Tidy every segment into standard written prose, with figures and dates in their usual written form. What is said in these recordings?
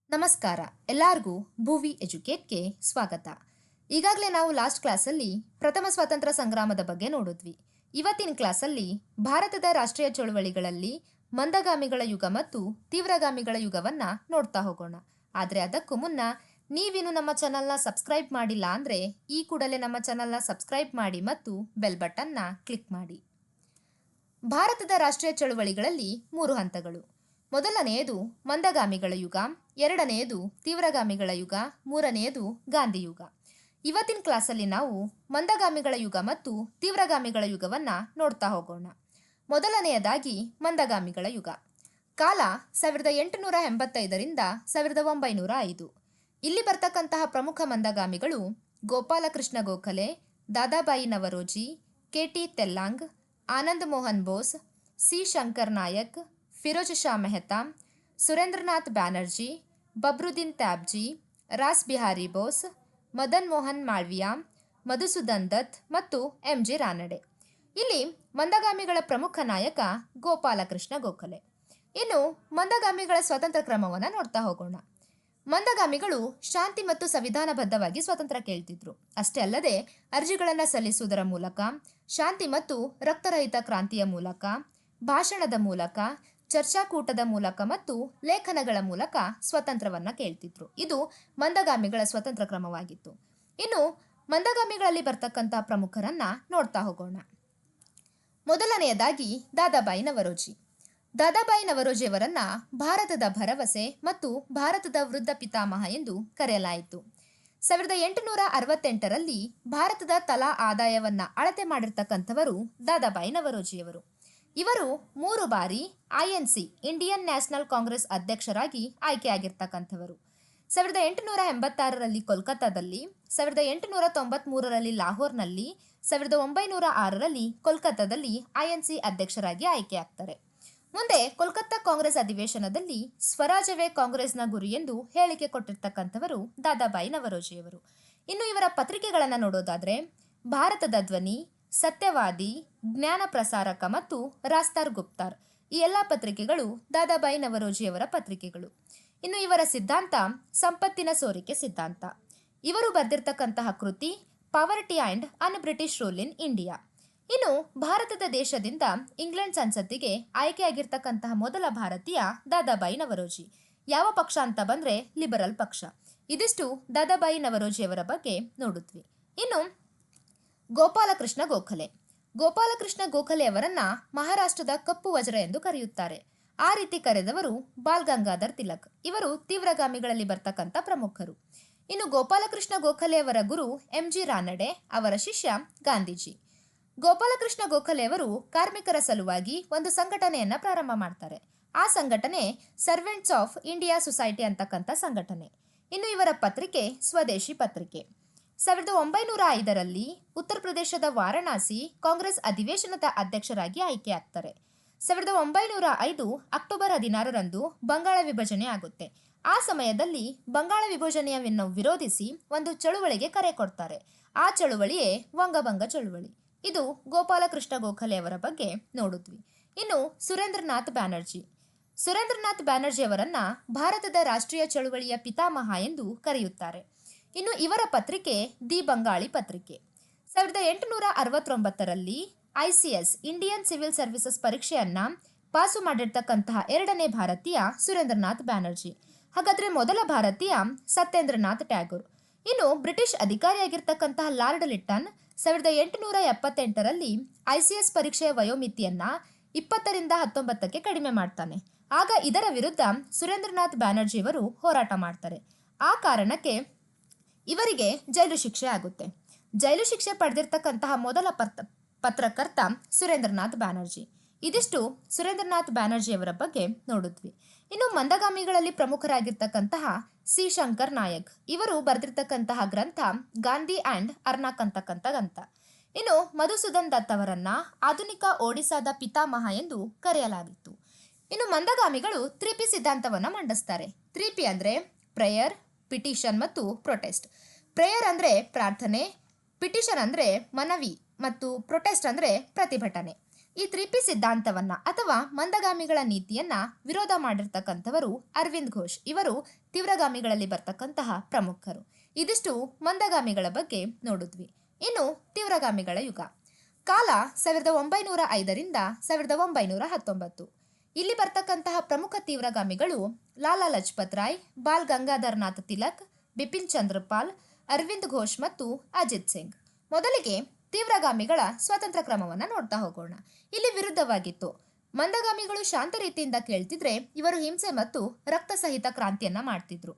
ನಮಸ್ಕಾರ. ಎಲ್ಲರಿಗೂ ಭುವಿ ಎಜುಕೇಟ್ಗೆ ಸ್ವಾಗತ. ಈಗಾಗಲೇ ನಾವು ಲಾಸ್ಟ್ ಕ್ಲಾಸಲ್ಲಿ ಪ್ರಥಮ ಸ್ವಾತಂತ್ರ್ಯ ಸಂಗ್ರಾಮದ ಬಗ್ಗೆ ನೋಡಿದ್ವಿ. ಇವತ್ತಿನ ಕ್ಲಾಸಲ್ಲಿ ಭಾರತದ ರಾಷ್ಟ್ರೀಯ ಚಳುವಳಿಗಳಲ್ಲಿ ಮಂದಗಾಮಿಗಳ ಯುಗ ಮತ್ತು ತೀವ್ರಗಾಮಿಗಳ ಯುಗವನ್ನ ನೋಡ್ತಾ ಹೋಗೋಣ. ಆದರೆ ಅದಕ್ಕೂ ಮುನ್ನ ನೀವಿನ್ನು ನಮ್ಮ ಚಾನಲ್ನ ಸಬ್ಸ್ಕ್ರೈಬ್ ಮಾಡಿಲ್ಲ ಅಂದರೆ ಈ ಕೂಡಲೇ ನಮ್ಮ ಚಾನಲ್ನ ಸಬ್ಸ್ಕ್ರೈಬ್ ಮಾಡಿ ಮತ್ತು ಬೆಲ್ ಬಟನ್ನ ಕ್ಲಿಕ್ ಮಾಡಿ. ಭಾರತದ ರಾಷ್ಟ್ರೀಯ ಚಳುವಳಿಗಳಲ್ಲಿ 3 ಹಂತಗಳು. ಮೊದಲನೆಯದು ಮಂದಗಾಮಿಗಳ ಯುಗ, ಎರಡನೆಯದು ತೀವ್ರಗಾಮಿಗಳ ಯುಗ, ಮೂರನೆಯದು ಗಾಂಧಿ ಯುಗ. ಇವತ್ತಿನ ಕ್ಲಾಸಲ್ಲಿ ನಾವು ಮಂದಗಾಮಿಗಳ ಯುಗ ಮತ್ತು ತೀವ್ರಗಾಮಿಗಳ ಯುಗವನ್ನ ನೋಡ್ತಾ ಹೋಗೋಣ. ಮೊದಲನೆಯದಾಗಿ ಮಂದಗಾಮಿಗಳ ಯುಗ. ಕಾಲ 1885ರಿಂದ 1905. ಇಲ್ಲಿ ಬರ್ತಕ್ಕಂತಹ ಪ್ರಮುಖ ಮಂದಗಾಮಿಗಳು ಗೋಪಾಲಕೃಷ್ಣ ಗೋಖಲೆ, ದಾದಾಬಾಯಿ ನವರೋಜಿ, ಕೆ.ಟಿ. ತೆಲ್ಲಾಂಗ್, ಆನಂದ್ ಮೋಹನ್ ಬೋಸ್, ಸಿ. ಶಂಕರ್ ನಾಯಕ್, ಫಿರೋಜ್ ಶಾ ಮೆಹ್ತಾ, ಸುರೇಂದ್ರನಾಥ್ ಬ್ಯಾನರ್ಜಿ, ಬಬ್ರುದ್ದೀನ್ ತ್ಯಾಬ್ಜಿ, ರಾಸ್ ಬಿಹಾರಿ ಬೋಸ್, ಮದನ್ ಮೋಹನ್ ಮಾಳ್ವಿಯಾ, ಮಧುಸೂದನ್ ದತ್ ಮತ್ತು ಎಂ.ಜಿ. ರಾನಡೆ. ಇಲ್ಲಿ ಮಂದಗಾಮಿಗಳ ಪ್ರಮುಖ ನಾಯಕ ಗೋಪಾಲಕೃಷ್ಣ ಗೋಖಲೆ. ಇನ್ನು ಮಂದಗಾಮಿಗಳ ಸ್ವಾತಂತ್ರ್ಯ ಕ್ರಮವನ್ನು ನೋಡ್ತಾ ಹೋಗೋಣ. ಮಂದಗಾಮಿಗಳು ಶಾಂತಿ ಮತ್ತು ಸಂವಿಧಾನಬದ್ಧವಾಗಿ ಸ್ವಾತಂತ್ರ್ಯ ಕೇಳ್ತಿದ್ರು. ಅಷ್ಟೇ ಅಲ್ಲದೆ ಅರ್ಜಿಗಳನ್ನು ಸಲ್ಲಿಸುವುದರ ಮೂಲಕ, ಶಾಂತಿ ಮತ್ತು ರಕ್ತರಹಿತ ಕ್ರಾಂತಿಯ ಮೂಲಕ, ಭಾಷಣದ ಮೂಲಕ, ಚರ್ಚಾಕೂಟದ ಮೂಲಕ ಮತ್ತು ಲೇಖನಗಳ ಮೂಲಕ ಸ್ವಾತಂತ್ರ್ಯವನ್ನ ಕೇಳ್ತಿದ್ರು. ಇದು ಮಂದಗಾಮಿಗಳ ಸ್ವತಂತ್ರ ಕ್ರಮವಾಗಿತ್ತು. ಇನ್ನು ಮಂದಗಾಮಿಗಳಲ್ಲಿ ಬರ್ತಕ್ಕಂಥ ಪ್ರಮುಖರನ್ನ ನೋಡ್ತಾ ಹೋಗೋಣ. ಮೊದಲನೆಯದಾಗಿ ದಾದಾಬಾಯಿ ನವರೋಜಿ. ದಾದಾಬಾಯಿ ನವರೋಜಿಯವರನ್ನ ಭಾರತದ ಭರವಸೆ ಮತ್ತು ಭಾರತದ ವೃದ್ಧ ಪಿತಾಮಹ ಎಂದು ಕರೆಯಲಾಯಿತು. 1868ರಲ್ಲಿ ಭಾರತದ ತಲಾ ಆದಾಯವನ್ನ ಅಳತೆ ಮಾಡಿರ್ತಕ್ಕಂಥವರು ದಾದಾಬಾಯಿ ನವರೋಜಿಯವರು. ಇವರು 3 ಬಾರಿ INC ಇಂಡಿಯನ್ ನ್ಯಾಷನಲ್ ಕಾಂಗ್ರೆಸ್ ಅಧ್ಯಕ್ಷರಾಗಿ ಆಯ್ಕೆಯಾಗಿರ್ತಕ್ಕಂಥವರು. 1886ರಲ್ಲಿ ಕೋಲ್ಕತ್ತಾದಲ್ಲಿ, 1893ರಲ್ಲಿ ಲಾಹೋರ್ನಲ್ಲಿ, 1906ರಲ್ಲಿ ಕೋಲ್ಕತ್ತಾದಲ್ಲಿ INC ಅಧ್ಯಕ್ಷರಾಗಿ ಆಯ್ಕೆಯಾಗ್ತಾರೆ. ಮುಂದೆ ಕೋಲ್ಕತ್ತಾ ಕಾಂಗ್ರೆಸ್ ಅಧಿವೇಶನದಲ್ಲಿ ಸ್ವರಾಜ್ಯವೇ ಕಾಂಗ್ರೆಸ್ನ ಗುರಿ ಎಂದು ಹೇಳಿಕೆ ಕೊಟ್ಟಿರ್ತಕ್ಕಂಥವರು ದಾದಾಬಾಯಿ ನವರೋಜಿಯವರು. ಇನ್ನು ಇವರ ಪತ್ರಿಕೆಗಳನ್ನು ನೋಡೋದಾದ್ರೆ ಭಾರತದ ಧ್ವನಿ, ಸತ್ಯವಾದಿ, ಜ್ಞಾನ ಪ್ರಸಾರಕ ಮತ್ತು ರಾಸ್ತಾರ್ ಗುಪ್ತಾರ್, ಈ ಎಲ್ಲ ಪತ್ರಿಕೆಗಳು ದಾದಾಬಾಯಿ ನವರೋಜಿಯವರ ಪತ್ರಿಕೆಗಳು. ಇನ್ನು ಇವರ ಸಿದ್ಧಾಂತ ಸಂಪತ್ತಿನ ಸೋರಿಕೆ ಸಿದ್ಧಾಂತ. ಇವರು ಬರೆದಿರ್ತಕ್ಕಂತಹ ಕೃತಿ poverty and an British rule in India. ಇನ್ನು ಭಾರತದ ದೇಶದಿಂದ ಇಂಗ್ಲೆಂಡ್ ಸಂಸತ್ತಿಗೆ ಆಯ್ಕೆಯಾಗಿರ್ತಕ್ಕಂತಹ ಮೊದಲ ಭಾರತೀಯ ದಾದಾಬಾಯಿ ನವರೋಜಿ. ಯಾವ ಪಕ್ಷ ಅಂತ ಬಂದ್ರೆ ಲಿಬರಲ್ ಪಕ್ಷ. ಇದಿಷ್ಟು ದಾದಾಬಾಯಿ ನವರೋಜಿಯವರ ಬಗ್ಗೆ ನೋಡಿದ್ವಿ. ಇನ್ನು ಗೋಪಾಲಕೃಷ್ಣ ಗೋಖಲೆ. ಗೋಪಾಲಕೃಷ್ಣ ಗೋಖಲೆ ಅವರನ್ನ ಮಹಾರಾಷ್ಟ್ರದ ಕಪ್ಪು ವಜ್ರ ಎಂದು ಕರೆಯುತ್ತಾರೆ. ಆ ರೀತಿ ಕರೆದವರು ಬಾಲ್ ಗಂಗಾಧರ್ ತಿಲಕ್. ಇವರು ತೀವ್ರಗಾಮಿಗಳಲ್ಲಿ ಬರ್ತಕ್ಕಂಥ ಪ್ರಮುಖರು. ಇನ್ನು ಗೋಪಾಲಕೃಷ್ಣ ಗೋಖಲೆ ಅವರ ಗುರು ಎಂ.ಜಿ. ರಾನಡೆ, ಅವರ ಶಿಷ್ಯ ಗಾಂಧೀಜಿ. ಗೋಪಾಲಕೃಷ್ಣ ಗೋಖಲೆ ಅವರು ಕಾರ್ಮಿಕರ ಸಲುವಾಗಿ ಒಂದು ಸಂಘಟನೆಯನ್ನ ಪ್ರಾರಂಭ ಮಾಡ್ತಾರೆ. ಆ ಸಂಘಟನೆ ಸರ್ವೆಂಟ್ಸ್ ಆಫ್ ಇಂಡಿಯಾ ಸೊಸೈಟಿ ಅಂತಕ್ಕಂಥ ಸಂಘಟನೆ. ಇನ್ನು ಇವರ ಪತ್ರಿಕೆ ಸ್ವದೇಶಿ ಪತ್ರಿಕೆ. 1905ರಲ್ಲಿ ಉತ್ತರ ಪ್ರದೇಶದ ವಾರಣಾಸಿ ಕಾಂಗ್ರೆಸ್ ಅಧಿವೇಶನದ ಅಧ್ಯಕ್ಷರಾಗಿ ಆಯ್ಕೆಯಾಗ್ತಾರೆ. 1905 ಅಕ್ಟೋಬರ್ 16ರಂದು ಬಂಗಾಳ ವಿಭಜನೆ ಆಗುತ್ತೆ. ಆ ಸಮಯದಲ್ಲಿ ಬಂಗಾಳ ವಿಭಜನೆಯನ್ನು ವಿರೋಧಿಸಿ ಒಂದು ಚಳುವಳಿಗೆ ಕರೆ ಕೊಡ್ತಾರೆ. ಆ ಚಳುವಳಿಯೇ ವಂಗಭಂಗ ಚಳುವಳಿ. ಇದು ಗೋಪಾಲಕೃಷ್ಣ ಗೋಖಲೆ ಅವರ ಬಗ್ಗೆ ನೋಡಿದ್ವಿ. ಇನ್ನು ಸುರೇಂದ್ರನಾಥ್ ಬ್ಯಾನರ್ಜಿ. ಸುರೇಂದ್ರನಾಥ್ ಬ್ಯಾನರ್ಜಿ ಅವರನ್ನ ಭಾರತದ ರಾಷ್ಟ್ರೀಯ ಚಳುವಳಿಯ ಪಿತಾಮಹ ಎಂದು ಕರೆಯುತ್ತಾರೆ. ಇನ್ನು ಇವರ ಪತ್ರಿಕೆ ದಿ ಬಂಗಾಳಿ ಪತ್ರಿಕೆ. 1869ರಲ್ಲಿ ICS ಇಂಡಿಯನ್ ಸಿವಿಲ್ ಸರ್ವಿಸಸ್ ಪರೀಕ್ಷೆಯನ್ನ ಪಾಸು ಮಾಡಿರ್ತಕ್ಕಂತಹ 2ನೇ ಭಾರತೀಯ ಸುರೇಂದ್ರನಾಥ್ ಬ್ಯಾನರ್ಜಿ. ಹಾಗಾದ್ರೆ ಮೊದಲ ಭಾರತೀಯ ಸತ್ಯೇಂದ್ರನಾಥ್ ಟ್ಯಾಗೋರ್. ಇನ್ನು ಬ್ರಿಟಿಷ್ ಅಧಿಕಾರಿಯಾಗಿರ್ತಕ್ಕಂತಹ ಲಾರ್ಡ್ ಲಿಟ್ಟನ್ 1878ರಲ್ಲಿ ICS ಪರೀಕ್ಷೆಯ ವಯೋಮಿತಿಯನ್ನ 20ರಿಂದ 19ಕ್ಕೆ ಕಡಿಮೆ ಮಾಡ್ತಾನೆ. ಆಗ ಇದರ ವಿರುದ್ಧ ಸುರೇಂದ್ರನಾಥ್ ಬ್ಯಾನರ್ಜಿಯವರು ಹೋರಾಟ ಮಾಡ್ತಾರೆ. ಆ ಕಾರಣಕ್ಕೆ ಇವರಿಗೆ ಜೈಲು ಶಿಕ್ಷೆ ಆಗುತ್ತೆ. ಜೈಲು ಶಿಕ್ಷೆ ಪಡೆದಿರ್ತಕ್ಕಂತಹ ಮೊದಲ ಪತ್ರಕರ್ತ ಸುರೇಂದ್ರನಾಥ್ ಬ್ಯಾನರ್ಜಿ. ಇದಿಷ್ಟು ಸುರೇಂದ್ರನಾಥ್ ಬ್ಯಾನರ್ಜಿಯವರ ಬಗ್ಗೆ ನೋಡಿದ್ವಿ. ಇನ್ನು ಮಂದಗಾಮಿಗಳಲ್ಲಿ ಪ್ರಮುಖರಾಗಿರ್ತಕ್ಕಂತಹ ಸಿ. ಶಂಕರ್ ನಾಯಕ್. ಇವರು ಬರೆದಿರ್ತಕ್ಕಂತಹ ಗ್ರಂಥ ಗಾಂಧಿ ಆ್ಯಂಡ್ ಅರ್ನಾಕ್ ಅಂತಕ್ಕಂಥ ಗ್ರಂಥ. ಇನ್ನು ಮಧುಸೂದನ್ ದತ್ ಅವರನ್ನ ಆಧುನಿಕ ಒಡಿಸ್ಸಾದ ಪಿತಾಮಹ ಎಂದು ಕರೆಯಲಾಗಿತ್ತು. ಇನ್ನು ಮಂದಗಾಮಿಗಳು 3P ಸಿದ್ಧಾಂತವನ್ನು ಮಂಡಿಸ್ತಾರೆ. 3P ಅಂದರೆ ಪ್ರೇಯರ್, ಪಿಟಿಷನ್ ಮತ್ತು ಪ್ರೊಟೆಸ್ಟ್. ಪ್ರೇಯರ್ ಅಂದರೆ ಪ್ರಾರ್ಥನೆ, ಪಿಟಿಷನ್ ಅಂದರೆ ಮನವಿ ಮತ್ತು ಪ್ರೊಟೆಸ್ಟ್ ಅಂದರೆ ಪ್ರತಿಭಟನೆ. ಈ 3P ಸಿದ್ಧಾಂತವನ್ನ ಅಥವಾ ಮಂದಗಾಮಿಗಳ ನೀತಿಯನ್ನ ವಿರೋಧ ಮಾಡಿರ್ತಕ್ಕಂಥವರು ಅರವಿಂದ್ ಘೋಷ್. ಇವರು ತೀವ್ರಗಾಮಿಗಳಲ್ಲಿ ಬರ್ತಕ್ಕಂತಹ ಪ್ರಮುಖರು. ಇದಿಷ್ಟು ಮಂದಗಾಮಿಗಳ ಬಗ್ಗೆ ನೋಡಿದ್ವಿ. ಇನ್ನು ತೀವ್ರಗಾಮಿಗಳ ಯುಗ. ಕಾಲ 1905ರಿಂದ 1919. ಇಲ್ಲಿ ಬರ್ತಕ್ಕಂತಹ ಪ್ರಮುಖ ತೀವ್ರಗಾಮಿಗಳು ಲಾಲಾ ಲಜಪತ್ ರಾಯ್, ಬಾಲ್ ಗಂಗಾಧರ್ ನಾಥ್ ತಿಲಕ್, ಬಿಪಿನ್ ಚಂದ್ರಪಾಲ್, ಅರವಿಂದ್ ಘೋಷ್ ಮತ್ತು ಅಜಿತ್ ಸಿಂಗ್. ಮೊದಲಿಗೆ ತೀವ್ರಗಾಮಿಗಳ ಸ್ವಾತಂತ್ರ್ಯ ಕ್ರಮವನ್ನು ನೋಡ್ತಾ ಹೋಗೋಣ. ಇಲ್ಲಿ ವಿರುದ್ಧವಾಗಿತ್ತು. ಮಂದಗಾಮಿಗಳು ಶಾಂತ ರೀತಿಯಿಂದ ಕೇಳ್ತಿದ್ರೆ ಇವರು ಹಿಂಸೆ ಮತ್ತು ರಕ್ತ ಸಹಿತ ಕ್ರಾಂತಿಯನ್ನ ಮಾಡ್ತಿದ್ರು.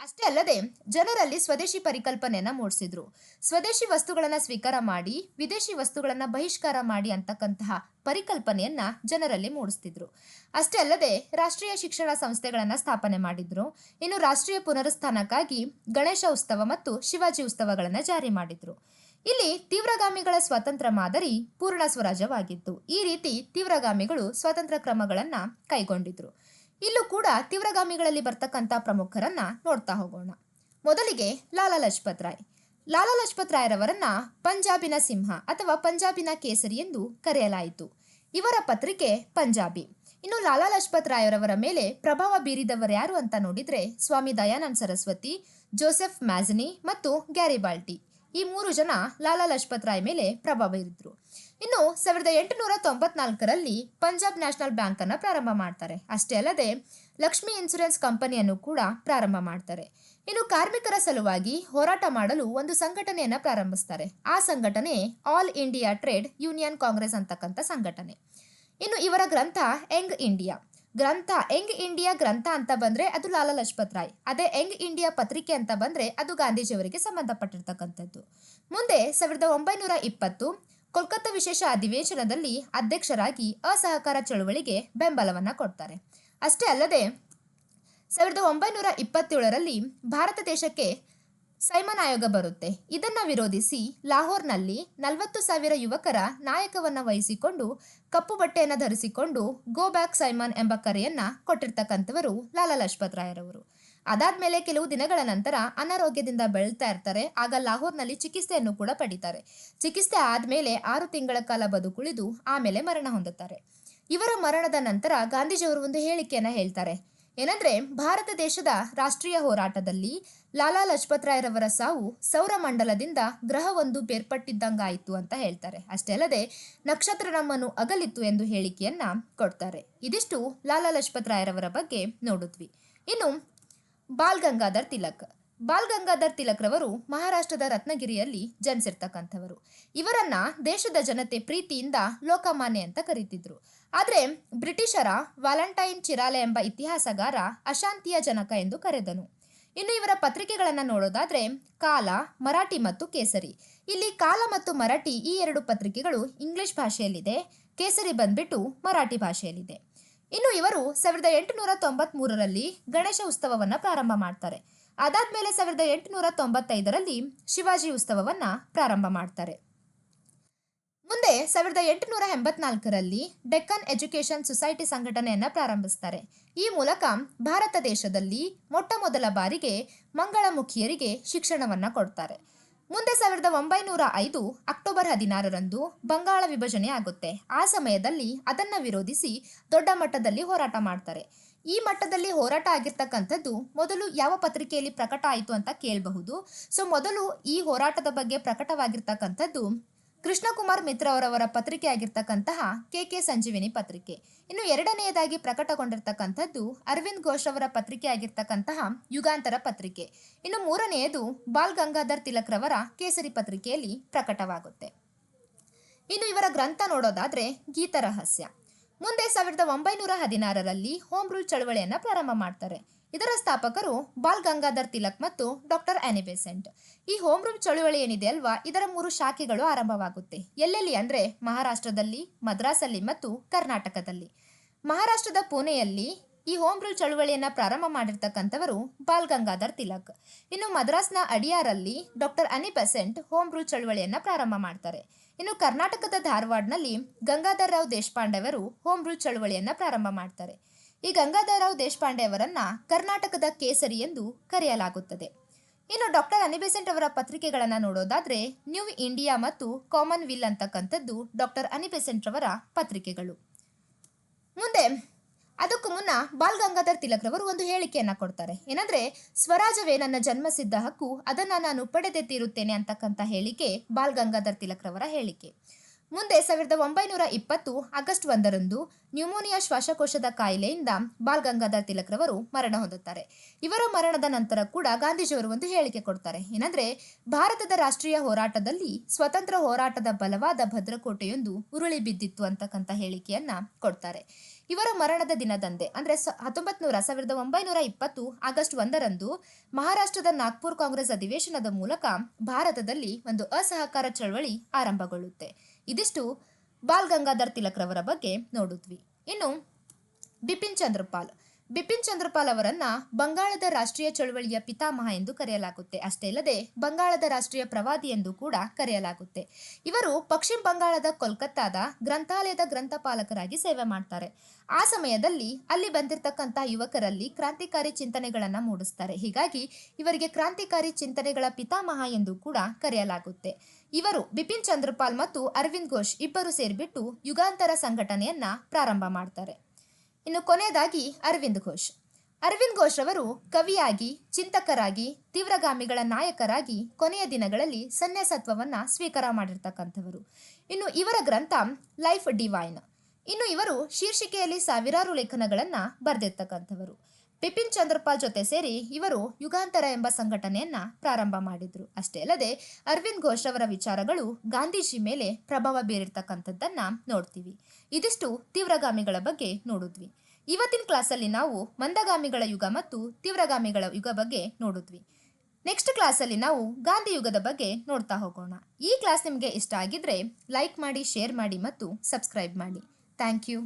ಅಷ್ಟೇ ಅಲ್ಲದೆ ಜನರಲ್ಲಿ ಸ್ವದೇಶಿ ಪರಿಕಲ್ಪನೆಯನ್ನ ಮೂಡಿಸಿದ್ರು. ಸ್ವದೇಶಿ ವಸ್ತುಗಳನ್ನ ಸ್ವೀಕಾರ ಮಾಡಿ ವಿದೇಶಿ ವಸ್ತುಗಳನ್ನ ಬಹಿಷ್ಕಾರ ಮಾಡಿ ಅಂತಕ್ಕಂತಹ ಪರಿಕಲ್ಪನೆಯನ್ನ ಜನರಲ್ಲಿ ಮೂಡಿಸ್ತಿದ್ರು. ಅಷ್ಟೇ ಅಲ್ಲದೆ ರಾಷ್ಟ್ರೀಯ ಶಿಕ್ಷಣ ಸಂಸ್ಥೆಗಳನ್ನ ಸ್ಥಾಪನೆ ಮಾಡಿದ್ರು. ಇನ್ನು ರಾಷ್ಟ್ರೀಯ ಪುನರುತ್ಥಾನಕ್ಕಾಗಿ ಗಣೇಶ ಉತ್ಸವ ಮತ್ತು ಶಿವಾಜಿ ಉತ್ಸವಗಳನ್ನ ಜಾರಿ ಮಾಡಿದ್ರು. ಇಲ್ಲಿ ತೀವ್ರಗಾಮಿಗಳ ಸ್ವಾತಂತ್ರ್ಯ ಮಾದರಿ ಪೂರ್ಣ ಸ್ವರಾಜ್ಯವಾಗಿತ್ತು. ಈ ರೀತಿ ತೀವ್ರಗಾಮಿಗಳು ಸ್ವಾತಂತ್ರ್ಯ ಕ್ರಮಗಳನ್ನ ಕೈಗೊಂಡಿದ್ರು. ಇಲ್ಲೂ ಕೂಡ ತೀವ್ರಗಾಮಿಗಳಲ್ಲಿ ಬರ್ತಕ್ಕಂಥ ಪ್ರಮುಖರನ್ನ ನೋಡ್ತಾ ಹೋಗೋಣ. ಮೊದಲಿಗೆ ಲಾಲಾ ಲಜಪತ್ ರಾಯ್. ಲಾಲಾ ಲಜಪತ್ ರಾಯರವರನ್ನ ಪಂಜಾಬಿನ ಸಿಂಹ ಅಥವಾ ಪಂಜಾಬಿನ ಕೇಸರಿ ಎಂದು ಕರೆಯಲಾಯಿತು. ಇವರ ಪತ್ರಿಕೆ ಪಂಜಾಬಿ. ಇನ್ನು ಲಾಲಾ ಲಜಪತ್ ರಾಯರವರ ಮೇಲೆ ಪ್ರಭಾವ ಬೀರಿದವರ್ಯಾರು ಅಂತ ನೋಡಿದ್ರೆ ಸ್ವಾಮಿ ದಯಾನಂದ ಸರಸ್ವತಿ, ಜೋಸೆಫ್ ಮ್ಯಾಜನಿ ಮತ್ತು ಗ್ಯಾರಿಬಾಲ್ಟಿ. ಈ 3 ಜನ ಲಾಲಾ ಲಜಪತ್ ರಾಯ್ ಮೇಲೆ ಪ್ರಭಾವ ಬೀರಿದ್ರು. ಇನ್ನು 1894ರಲ್ಲಿ ಪಂಜಾಬ್ ನ್ಯಾಷನಲ್ ಬ್ಯಾಂಕ್ ಅನ್ನ ಪ್ರಾರಂಭ ಮಾಡ್ತಾರೆ. ಅಷ್ಟೇ ಅಲ್ಲದೆ ಲಕ್ಷ್ಮಿ ಇನ್ಸೂರೆನ್ಸ್ ಕಂಪನಿಯನ್ನು ಕೂಡ ಪ್ರಾರಂಭ ಮಾಡ್ತಾರೆ. ಇನ್ನು ಕಾರ್ಮಿಕರ ಸಲುವಾಗಿ ಹೋರಾಟ ಮಾಡಲು ಒಂದು ಸಂಘಟನೆಯನ್ನ ಪ್ರಾರಂಭಿಸ್ತಾರೆ. ಆ ಸಂಘಟನೆ all India trade union Congress ಅಂತಕ್ಕಂಥ ಸಂಘಟನೆ. ಇನ್ನು ಇವರ ಗ್ರಂಥ ಯಂಗ್ ಇಂಡಿಯಾ ಗ್ರಂಥ ಅಂತ ಬಂದ್ರೆ ಅದು ಲಾಲಾ ಲಜಪತ್ ರಾಯ್. ಅದೇ ಯಂಗ್ ಇಂಡಿಯಾ ಪತ್ರಿಕೆ ಅಂತ ಬಂದ್ರೆ ಅದು ಗಾಂಧೀಜಿಯವರಿಗೆ ಸಂಬಂಧಪಟ್ಟಿರ್ತಕ್ಕಂಥದ್ದು. ಮುಂದೆ 1920 ಕೋಲ್ಕತ್ತಾ ವಿಶೇಷ ಅಧಿವೇಶನದಲ್ಲಿ ಅಧ್ಯಕ್ಷರಾಗಿ ಅಸಹಕಾರ ಚಳುವಳಿಗೆ ಬೆಂಬಲವನ್ನ ಕೊಡ್ತಾರೆ. ಅಷ್ಟೇ ಅಲ್ಲದೆ 1927ರಲ್ಲಿ ಭಾರತ ದೇಶಕ್ಕೆ ಸೈಮನ್ ಆಯೋಗ ಬರುತ್ತೆ. ಇದನ್ನ ವಿರೋಧಿಸಿ ಲಾಹೋರ್ನಲ್ಲಿ 40,000 ಯುವಕರ ನಾಯಕವನ್ನ ವಹಿಸಿಕೊಂಡು ಕಪ್ಪು ಬಟ್ಟೆಯನ್ನ ಧರಿಸಿಕೊಂಡು ಗೋ ಬ್ಯಾಕ್ ಸೈಮನ್ ಎಂಬ ಕರೆಯನ್ನ ಕೊಟ್ಟಿರ್ತಕ್ಕಂಥವರು ಲಾಲಾ ಲಜಪತ್ ರಾಯರವರು. ಅದಾದ್ಮೇಲೆ ಕೆಲವು ದಿನಗಳ ನಂತರ ಅನಾರೋಗ್ಯದಿಂದ ಬೆಳ್ತಾ ಇರ್ತಾರೆ. ಆಗ ಲಾಹೋರ್ನಲ್ಲಿ ಚಿಕಿತ್ಸೆಯನ್ನು ಕೂಡ ಪಡಿತಾರೆ. ಚಿಕಿತ್ಸೆ ಆದ್ಮೇಲೆ 6 ತಿಂಗಳ ಕಾಲ ಬದುಕುಳಿದು ಆಮೇಲೆ ಮರಣ ಹೊಂದುತ್ತಾರೆ. ಇವರ ಮರಣದ ನಂತರ ಗಾಂಧೀಜಿಯವರು ಒಂದು ಹೇಳಿಕೆಯನ್ನ ಹೇಳ್ತಾರೆ. ಏನಂದ್ರೆ ಭಾರತ ದೇಶದ ರಾಷ್ಟ್ರೀಯ ಹೋರಾಟದಲ್ಲಿ ಲಾಲಾ ಲಜಪತ್ ರಾಯರವರ ಸಾವು ಸೌರಮಂಡಲದಿಂದ ಗ್ರಹವೊಂದು ಬೇರ್ಪಟ್ಟಿದ್ದಂಗಾಯಿತು ಅಂತ ಹೇಳ್ತಾರೆ. ಅಷ್ಟೇ ಅಲ್ಲದೆ ನಕ್ಷತ್ರ ನಮ್ಮನ್ನು ಅಗಲಿತ್ತು ಎಂದು ಹೇಳಿಕೆಯನ್ನ ಕೊಡ್ತಾರೆ. ಇದಿಷ್ಟು ಲಾಲಾ ಲಜಪತ್ ರಾಯರವರ ಬಗ್ಗೆ ನೋಡಿದ್ವಿ. ಇನ್ನು ಬಾಲ್ ಗಂಗಾಧರ್ ತಿಲಕ್ ರವರು ಮಹಾರಾಷ್ಟ್ರದ ರತ್ನಗಿರಿಯಲ್ಲಿ ಜನಿಸಿರ್ತಕ್ಕಂಥವರು. ಇವರನ್ನ ದೇಶದ ಜನತೆ ಪ್ರೀತಿಯಿಂದ ಲೋಕಮಾನ್ಯ ಅಂತ ಕರೀತಿದ್ರು. ಆದ್ರೆ ಬ್ರಿಟಿಷರ ವ್ಯಾಲೆಂಟೈನ್ ಚಿರಾಲೆ ಎಂಬ ಇತಿಹಾಸಗಾರ ಅಶಾಂತಿಯ ಜನಕ ಎಂದು ಕರೆದನು. ಇನ್ನು ಇವರ ಪತ್ರಿಕೆಗಳನ್ನ ನೋಡೋದಾದ್ರೆ ಕಾಲ, ಮರಾಠಿ ಮತ್ತು ಕೇಸರಿ. ಇಲ್ಲಿ ಕಾಲ ಮತ್ತು ಮರಾಠಿ ಈ 2 ಪತ್ರಿಕೆಗಳು ಇಂಗ್ಲಿಷ್ ಭಾಷೆಯಲ್ಲಿದೆ. ಕೇಸರಿ ಬಂದ್ಬಿಟ್ಟು ಮರಾಠಿ ಭಾಷೆಯಲ್ಲಿದೆ. ಇನ್ನು ಇವರು 1893ರಲ್ಲಿ ಗಣೇಶ ಉತ್ಸವವನ್ನ ಪ್ರಾರಂಭ ಮಾಡ್ತಾರೆ. ಅದಾದ್ಮೇಲೆ 1895ರಲ್ಲಿ ಶಿವಾಜಿ ಉತ್ಸವವನ್ನ ಪ್ರಾರಂಭ ಮಾಡ್ತಾರೆ. ಮುಂದೆ 1884ರಲ್ಲಿ ಡೆಕ್ಕನ್ ಎಜುಕೇಶನ್ ಸೊಸೈಟಿ ಸಂಘಟನೆಯನ್ನ ಪ್ರಾರಂಭಿಸ್ತಾರೆ. ಈ ಮೂಲಕ ಭಾರತ ದೇಶದಲ್ಲಿ ಮೊಟ್ಟ ಮೊದಲ ಬಾರಿಗೆ ಮಂಗಳಮುಖಿಯರಿಗೆ ಶಿಕ್ಷಣವನ್ನ ಕೊಡ್ತಾರೆ. ಮುಂದೆ 1905 ಅಕ್ಟೋಬರ್ 16ರಂದು ಬಂಗಾಳ ವಿಭಜನೆ ಆಗುತ್ತೆ. ಆ ಸಮಯದಲ್ಲಿ ಅದನ್ನ ವಿರೋಧಿಸಿ ದೊಡ್ಡ ಮಟ್ಟದಲ್ಲಿ ಹೋರಾಟ ಮಾಡ್ತಾರೆ. ಈ ಮಟ್ಟದಲ್ಲಿ ಹೋರಾಟ ಆಗಿರ್ತಕ್ಕಂಥದ್ದು ಮೊದಲು ಯಾವ ಪತ್ರಿಕೆಯಲ್ಲಿ ಪ್ರಕಟ ಆಯಿತು ಅಂತ ಕೇಳಬಹುದು. ಮೊದಲು ಈ ಹೋರಾಟದ ಬಗ್ಗೆ ಪ್ರಕಟವಾಗಿರ್ತಕ್ಕಂಥದ್ದು ಕೃಷ್ಣಕುಮಾರ್ ಮಿತ್ರ ಅವರವರ ಪತ್ರಿಕೆ ಆಗಿರ್ತಕ್ಕಂತಹ ಕೆ ಸಂಜೀವಿನಿ ಪತ್ರಿಕೆ. ಇನ್ನು ಎರಡನೆಯದಾಗಿ ಪ್ರಕಟಗೊಂಡಿರ್ತಕ್ಕಂಥದ್ದು ಅರವಿಂದ್ ಘೋಷ್ ಅವರ ಪತ್ರಿಕೆ ಆಗಿರ್ತಕ್ಕಂತಹ ಯುಗಾಂತರ ಪತ್ರಿಕೆ. ಇನ್ನು ಮೂರನೆಯದು ಬಾಲ್ ಗಂಗಾಧರ್ ತಿಲಕ್ ರವರ ಕೇಸರಿ ಪತ್ರಿಕೆಯಲ್ಲಿ ಪ್ರಕಟವಾಗುತ್ತೆ. ಇನ್ನು ಇವರ ಗ್ರಂಥ ನೋಡೋದಾದ್ರೆ ಗೀತ ರಹಸ್ಯ. ಮುಂದೆ 1916ರಲ್ಲಿ ಹೋಮ್ ರೂಲ್ ಚಳವಳಿಯನ್ನ ಪ್ರಾರಂಭ ಮಾಡ್ತಾರೆ. ಇದರ ಸ್ಥಾಪಕರು ಬಾಲ್ ಗಂಗಾಧರ್ ತಿಲಕ್ ಮತ್ತು ಡಾಕ್ಟರ್ ಆನಿ ಬೆಸೆಂಟ್. ಈ ಹೋಮ್ ರೂಲ್ ಚಳುವಳಿ ಏನಿದೆ ಅಲ್ವಾ, ಇದರ 3 ಶಾಖೆಗಳು ಆರಂಭವಾಗುತ್ತೆ. ಎಲ್ಲೆಲ್ಲಿ ಅಂದ್ರೆ ಮಹಾರಾಷ್ಟ್ರದಲ್ಲಿ, ಮದ್ರಾಸಲ್ಲಿ ಮತ್ತು ಕರ್ನಾಟಕದಲ್ಲಿ. ಮಹಾರಾಷ್ಟ್ರದ ಪುಣೆಯಲ್ಲಿ ಈ ಹೋಮ್ ರೂಲ್ ಚಳುವಳಿಯನ್ನ ಪ್ರಾರಂಭ ಮಾಡಿರ್ತಕ್ಕಂಥವರು ಬಾಲ್ ಗಂಗಾಧರ್ ತಿಲಕ್. ಇನ್ನು ಮದ್ರಾಸ್ನ ಅಡಿಯಾರಲ್ಲಿ doctor Annie Besant home rule ಚಳುವಳಿಯನ್ನ ಪ್ರಾರಂಭ ಮಾಡ್ತಾರೆ. ಇನ್ನು ಕರ್ನಾಟಕದ ಧಾರವಾಡನಲ್ಲಿ ಗಂಗಾಧರ್ ರಾವ್ ದೇಶಪಾಂಡೆ ಅವರು ಹೋಮ್ ರೂಲ್ ಚಳುವಳಿಯನ್ನ ಪ್ರಾರಂಭ ಮಾಡ್ತಾರೆ. ಈ ಗಂಗಾಧರ್ ರಾವ್ ದೇಶಪಾಂಡೆ ಅವರನ್ನ ಕರ್ನಾಟಕದ ಕೇಸರಿ ಎಂದು ಕರೆಯಲಾಗುತ್ತದೆ. ಇನ್ನು ಡಾಕ್ಟರ್ ಅನಿ ಬೆಸೆಂಟ್ ಅವರ ಪತ್ರಿಕೆಗಳನ್ನು ನೋಡೋದಾದ್ರೆ ನ್ಯೂ ಇಂಡಿಯಾ ಮತ್ತು ಕಾಮನ್ ವಿಲ್ ಅಂತಕ್ಕಂಥದ್ದು ಡಾಕ್ಟರ್ ಅನಿ ಬೆಸೆಂಟ್ ರವರ ಪತ್ರಿಕೆಗಳು. ಮುಂದೆ ಅದಕ್ಕೂ ಮುನ್ನ ಬಾಲ್ ಗಂಗಾಧರ್ ತಿಲಕ್ ರವರು ಒಂದು ಹೇಳಿಕೆಯನ್ನ ಕೊಡ್ತಾರೆ. ಏನಂದ್ರೆ, ಸ್ವರಾಜವೇ ನನ್ನ ಜನ್ಮಸಿದ್ಧ ಹಕ್ಕು, ಅದನ್ನ ನಾನು ಪಡೆದೇ ತೀರುತ್ತೇನೆ ಅಂತಕ್ಕಂಥ ಹೇಳಿಕೆ ಬಾಲ್ ಗಂಗಾಧರ್ ತಿಲಕ್ ರವರ ಹೇಳಿಕೆ. ಮುಂದೆ 1920 ಆಗಸ್ಟ್ 1ರಂದು ನ್ಯೂಮೋನಿಯಾ ಶ್ವಾಸಕೋಶದ ಕಾಯಿಲೆಯಿಂದ ಬಾಲ್ ಗಂಗಾಧರ್ ತಿಲಕ್ ರವರು ಮರಣ ಹೊಂದುತ್ತಾರೆ. ಇವರ ಮರಣದ ನಂತರ ಕೂಡ ಗಾಂಧೀಜಿಯವರು ಒಂದು ಹೇಳಿಕೆ ಕೊಡ್ತಾರೆ. ಏನಂದ್ರೆ, ಭಾರತದ ರಾಷ್ಟ್ರೀಯ ಹೋರಾಟದಲ್ಲಿ ಸ್ವತಂತ್ರ ಹೋರಾಟದ ಬಲವಾದ ಭದ್ರಕೋಟೆಯೊಂದು ಉರುಳಿ ಬಿದ್ದಿತ್ತು ಅಂತಕ್ಕಂಥ ಹೇಳಿಕೆಯನ್ನ ಕೊಡ್ತಾರೆ. ಇವರ ಮರಣದ ದಿನದಂದೇ ಅಂದ್ರೆ 1920 ಆಗಸ್ಟ್ 1ರಂದು ಮಹಾರಾಷ್ಟ್ರದ ನಾಗ್ಪುರ್ ಕಾಂಗ್ರೆಸ್ ಅಧಿವೇಶನದ ಮೂಲಕ ಭಾರತದಲ್ಲಿ ಒಂದು ಅಸಹಕಾರ ಚಳವಳಿ ಆರಂಭಗೊಳ್ಳುತ್ತೆ. ಇದಿಷ್ಟು ಬಾಲ್ ಗಂಗಾಧರ್ ತಿಲಕ್ ರವರ ಬಗ್ಗೆ ನೋಡಿದ್ವಿ. ಇನ್ನು ಬಿಪಿನ್ ಚಂದ್ರಪಾಲ್ ಅವರನ್ನ ಬಂಗಾಳದ ರಾಷ್ಟ್ರೀಯ ಚಳವಳಿಯ ಪಿತಾಮಹ ಎಂದು ಕರೆಯಲಾಗುತ್ತೆ. ಅಷ್ಟೇ ಅಲ್ಲದೆ ಬಂಗಾಳದ ರಾಷ್ಟ್ರೀಯ ಪ್ರವಾದಿ ಎಂದು ಕೂಡ ಕರೆಯಲಾಗುತ್ತೆ. ಇವರು ಪಶ್ಚಿಮ ಬಂಗಾಳದ ಕೋಲ್ಕತ್ತಾದ ಗ್ರಂಥಾಲಯದ ಗ್ರಂಥಪಾಲಕರಾಗಿ ಸೇವೆ ಮಾಡ್ತಾರೆ. ಆ ಸಮಯದಲ್ಲಿ ಅಲ್ಲಿ ಬಂದಿರತಕ್ಕಂಥ ಯುವಕರಲ್ಲಿ ಕ್ರಾಂತಿಕಾರಿ ಚಿಂತನೆಗಳನ್ನ ಮೂಡಿಸ್ತಾರೆ. ಹೀಗಾಗಿ ಇವರಿಗೆ ಕ್ರಾಂತಿಕಾರಿ ಚಿಂತನೆಗಳ ಪಿತಾಮಹ ಎಂದು ಕೂಡ ಕರೆಯಲಾಗುತ್ತೆ. ಇವರು ಬಿಪಿನ್ ಚಂದ್ರಪಾಲ್ ಮತ್ತು ಅರವಿಂದ್ ಘೋಷ್ ಇಬ್ಬರು ಸೇರಿಬಿಟ್ಟು ಯುಗಾಂತರ ಸಂಘಟನೆಯನ್ನ ಪ್ರಾರಂಭ ಮಾಡ್ತಾರೆ. ಇನ್ನು ಕೊನೆಯದಾಗಿ ಅರವಿಂದ್ ಘೋಷ್ ರವರು ಕವಿಯಾಗಿ, ಚಿಂತಕರಾಗಿ, ತೀವ್ರಗಾಮಿಗಳ ನಾಯಕರಾಗಿ ಕೊನೆಯ ದಿನಗಳಲ್ಲಿ ಸನ್ಯಾಸತ್ವವನ್ನ ಸ್ವೀಕಾರ ಮಾಡಿರ್ತಕ್ಕಂಥವರು. ಇನ್ನು ಇವರ ಗ್ರಂಥ ಲೈಫ್ ಡಿವೈನ್. ಇನ್ನು ಇವರು ಶೀರ್ಷಿಕೆಯಲ್ಲಿ ಸಾವಿರಾರು ಲೇಖನಗಳನ್ನ ಬರೆದಿರ್ತಕ್ಕಂಥವರು. ಬಿಪಿನ್ ಚಂದ್ರಪಾಲ್ ಜೊತೆ ಸೇರಿ ಇವರು ಯುಗಾಂತರ ಎಂಬ ಸಂಘಟನೆಯನ್ನ ಪ್ರಾರಂಭ ಮಾಡಿದ್ರು. ಅಷ್ಟೇ ಅಲ್ಲದೆ ಅರವಿಂದ್ ಘೋಷ್ ಅವರ ವಿಚಾರಗಳು ಗಾಂಧೀಜಿ ಮೇಲೆ ಪ್ರಭಾವ ಬೀರಿರ್ತಕ್ಕಂಥದ್ದನ್ನ ನೋಡ್ತೀವಿ. ಇದಿಷ್ಟು ತೀವ್ರಗಾಮಿಗಳ ಬಗ್ಗೆ ನೋಡಿದ್ವಿ. ಇವತ್ತಿನ ಕ್ಲಾಸಲ್ಲಿ ನಾವು ಮಂದಗಾಮಿಗಳ ಯುಗ ಮತ್ತು ತೀವ್ರಗಾಮಿಗಳ ಯುಗ ಬಗ್ಗೆ ನೋಡಿದ್ವಿ. ನೆಕ್ಸ್ಟ್ ಕ್ಲಾಸಲ್ಲಿ ನಾವು ಗಾಂಧಿ ಯುಗದ ಬಗ್ಗೆ ನೋಡ್ತಾ ಹೋಗೋಣ. ಈ ಕ್ಲಾಸ್ ನಿಮಗೆ ಇಷ್ಟ ಆಗಿದ್ರೆ ಲೈಕ್ ಮಾಡಿ, ಶೇರ್ ಮಾಡಿ ಮತ್ತು ಸಬ್ಸ್ಕ್ರೈಬ್ ಮಾಡಿ. Thank you.